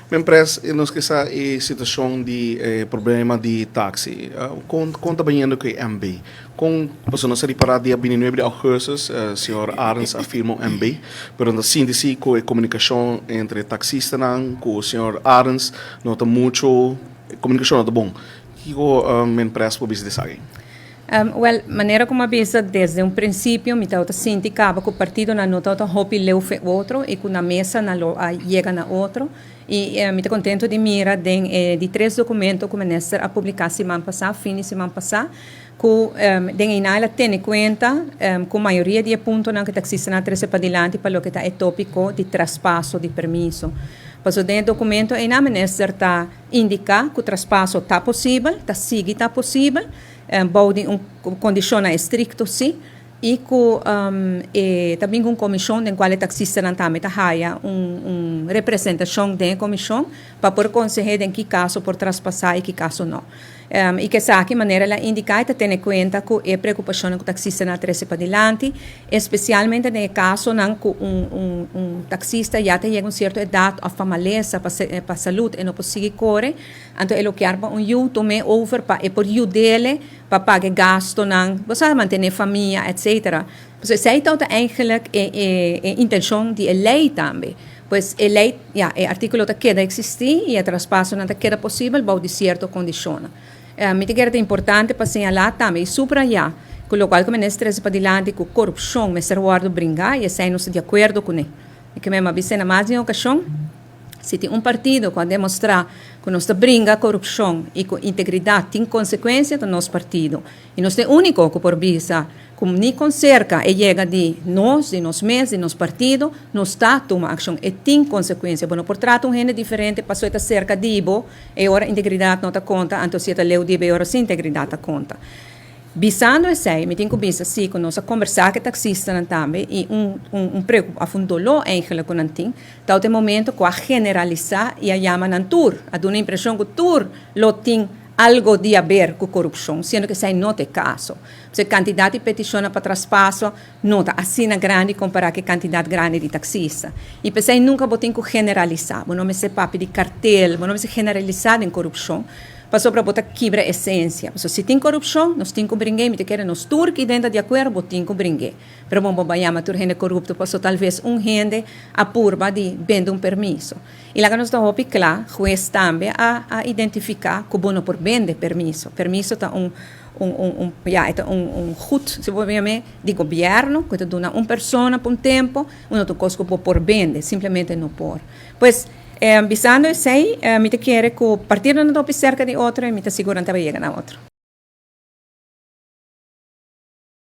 Me empresa nos que essa situação de problema de táxi. Conta bem que MB. Com você não se reparar dia 29 de agosto, senhor Arns afirma MB, pero no síntese com a comunicação entre taxista com o senhor Arns, nota muito comunicação nota bom. Que me empresa por business aí. Well, maneira como avisa desde um princípio, me tauta sindicato que o partido na nota hopi leu fe outro e que na mesa na lo chega na outro e me tá contento de mira de 3 documentos que o ministro a publicar semana passada, fim de semana passada, que den ela tem conta com a maioria de pontos que taxista na trece para diante para o que é tópico de traspasso de permisso. Passo dentro do documento e na ministra está indicar que o traspasso está possível, está possível, bode condição estricto sim, e que também uma comissão em qual o taxista não também haya representação da comissão para por conseguir em que caso por traspassar e que caso não. E que sabe maneira ela indica e tem conta que é preocupação que o taxista não trece para diante, especialmente no caso não que taxista já tem uma certa idade a famaleza para saúde e não pode correr, então ele quer para YouTube over para e por dele para pagar gasto não, você manter família etc. Dus zij toont eigenlijk intenção de lei também. Pois a lei, o artículo que queda existir e o traspasso não queda possível, para de certa condição. Me é importante para señalar também, subrayar, com o qual o ministro para diante com corrupção, me ser guardo brincar e saímos de acordo com ele. E que mesmo avisa na mais de uma ocasião, se tem partido que demonstrar que nós brinca a corrupção e com integridade tem consequência do nosso partido. E nós é o único que por visa, como nem com cerca e chega de nós meses, de nosso partido, nós está tomando ação e tem consequência. Bueno, por trato gente diferente, passou a cerca de ibo, e agora a integridade não está conta, então se a leu de ibo, agora sim a integridade está conta. Bisando esse, me tenho que bisa sim, com nós a conversar com taxista também, e afundolou eigenlijk com nanting, tal de momento que a generalizar e a chama nan tour, a dar uma impressão que tour lo tem algo de a ver com corrupção, sendo que isso não é caso. Se a quantidade de petições para traspasso não está assim grande comparado com a quantidade grande de taxista. E pensei nunca vou ter que generalizar, não me se papi de cartel, não me se generalizar em corrupção, passou para botar quebra a essência. Se tem corrupção, nós temos que brincar, me querem nos turque dentro de acordo, nós temos que brincar. Pero bom, banhar tur gente corrupto, passou talvez gente a purba de vender permisso. E lá que nós estamos claro, juiz também a identificar que bom por vender permisso. Permisso está goed, se vou ver, de governo, que te dá uma pessoa por tempo, outro coisa por vender, simplesmente não por. Pois, visando isso aí, me te quer que o partido não está cerca de outro e me te segura que vai chegar a outro.